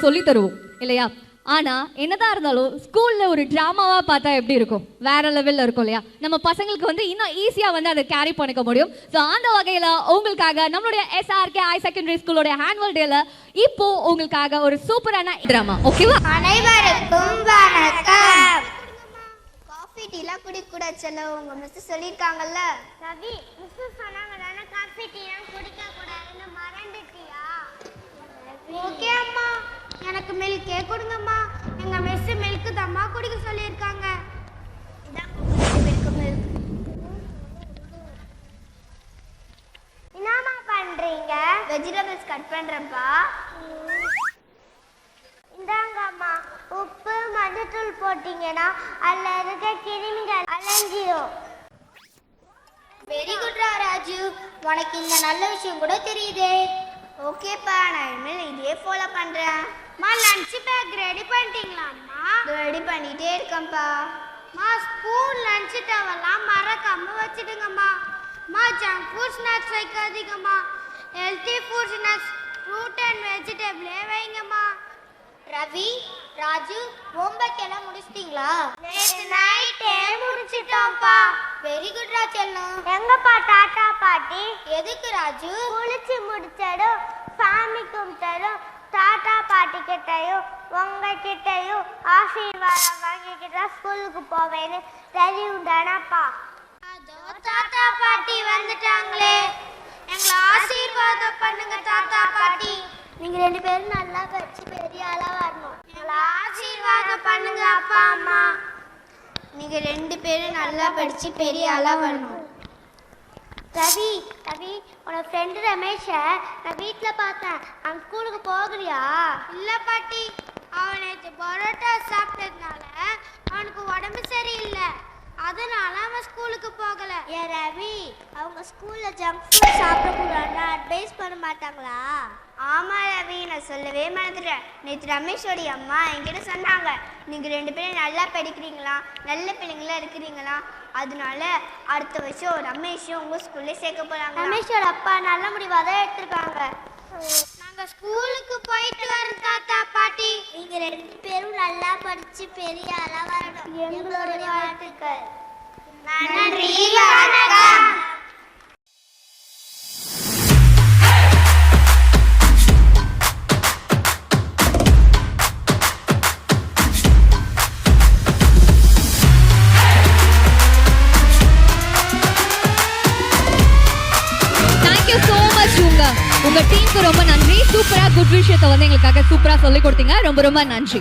சொல்லி தருவோம் இல்லையா? ஆனால் என்னதான் இருந்தாலும் ஸ்கூலில் ஒரு ட்ராமாவாக பார்த்தா எப்படி இருக்கும்? வேற லெவலில் இருக்கும் இல்லையா? நம்ம பசங்களுக்கு வந்து இன்னும் ஈஸியாக வந்து அதை கேரி பண்ணிக்க முடியும். ஸோ அந்த வகையில் உங்களுக்காக நம்மளுடைய SRK ஹை செகண்டரி ஸ்கூலோட ஆனுவல் டேல இப்போ உங்களுக்காக ஒரு சூப்பரான ட்ராமா. ஓகேவா? அனைவருக்கும் வணக்கம். காஃபி டீலாம் குடிக்க கூடாது செல்ல, உங்க மிஸ் சொல்லியிருக்காங்கல்ல. ரவி, மிஸ் சொன்னாங்க தானே காஃபி டீலாம் குடிக்க கூடாதுன்னு, மறந்துட்டியா? ஓகே அம்மா, எனக்கு மில்கே கொடுங்கம்மா. எங்க மிஸ் மில்க் தம்மா குடிக்க சொல்லியிருக்காங்க. என்னம்மா பண்றீங்க? வெஜிடபிள்ஸ் கட் பண்றேன்ப்பா. இந்தாங்கம்மா, உப்பு மஞ்சத்தூள் போட்டீங்கன்னா அதுல இருக்க கிருமிகள் அலைஞ்சிரும். வெரி குட் ராஜு, உனக்கு இந்த நல்ல விஷயம் கூட தெரியுதே. ஓகேப்பா, நான் இனிமேல் இதே ஃபாலோ பண்றேன். லஞ்ச் பேக் ரெடி பண்ணிட்டீங்களாம்மா? ரெடி பண்ணிட்டே இருக்கேன்ப்பா. ஸ்கூல் லஞ்ச் டவெல்லாம் மறக்காம வச்சிடுங்கம்மா. ஜங்க் ஃபுட் ஸ்நாக்ஸ் வைக்காதீங்கம்மா. Healthy food snacks fruit and வெஜிடபிளே வைங்கம்மா. ரவி, ராஜு, ஹோம்வொர்க் எல்லாம் முடிச்சிட்டீங்களா? நேத்து நைட்டே முடிச்சிட்டோம்ப்பா. Very good ராஜெல்லாம். எங்கப்பா டாட்டா பாட்டி? எதுக்கு ராஜு? குளிச்சு முடிச்சதும் சாமி கும்பிட்டதும் டாட்டா பாட்டி கிட்டையும் உங்ககிட்டையும் ஆசீர்வாதம் வாங்கிக்கிட்டா ஸ்கூலுக்கு போவேன்னு தெரியும் தானப்பா? அதோ தாத்தா பாட்டி வந்துட்டாங்களே. எங்களை ஆசீர்வாதம் பண்ணுங்க தாத்தா பாட்டி. நீங்க ரெண்டு பேரும் நல்லா படிச்சு பெரிய ஆளா வரணும். எங்களை ஆசீர்வாதம் பண்ணுங்க அப்பா அம்மா. நீங்க ரெண்டு பேரும் நல்லா படிச்சு பெரிய ஆளா வரணும். ரவி, ரவி, உன்னோட ஃப்ரெண்டு ரமேஷை நான் வீட்டில் பார்த்தேன். அவன் ஸ்கூலுக்கு போகலையா? இல்ல பாட்டி, அவன் நேற்று பரோட்டா சாப்பிட்டதுனால அவனுக்கு உடம்பு சரியில்லை, அதனால அவன் ஸ்கூலுக்கு போகல. ஏன் ரவி, அவங்க ஸ்கூல்ல ஜங்க் ஃபுட் சாப்பிடக்கூடாதுன்னு அட்வைஸ் பண்ண மாட்டாங்களா? ஆமா ரவி, நான் சொல்லவே மறந்துட்டேன். நேற்று ரமேஷோடைய அம்மா என்கிட்ட சொன்னாங்க, நீங்க ரெண்டு பேரும் நல்லா படிக்கிறீங்களா, நல்ல பிள்ளைங்களா இருக்கிறீங்களா, அதனால அடுத்த வருஷம் ரமேஷும் உங்க ஸ்கூல்ல சேர்க்க போறாங்க. ரமேஷோட அப்பா நல்ல முடிவாக தான் எடுத்திருக்காங்க. நாங்க ஸ்கூலுக்கு போயிட்டு வரோம் தாத்தா பாட்டி. நீங்க ரெண்டு பேரும் நல்லா படிச்சு பெரிய ஆளா வரணும். எங்களுடைய வாழ்த்துக்கள். நன்றி, வணக்கம். உங்க டீமுக்கு ரொம்ப நன்றி. சூப்பரா குட் விஷயத்தை வந்து எங்களுக்காக சூப்பரா சொல்லி கொடுத்தீங்க. ரொம்ப ரொம்ப நன்றி.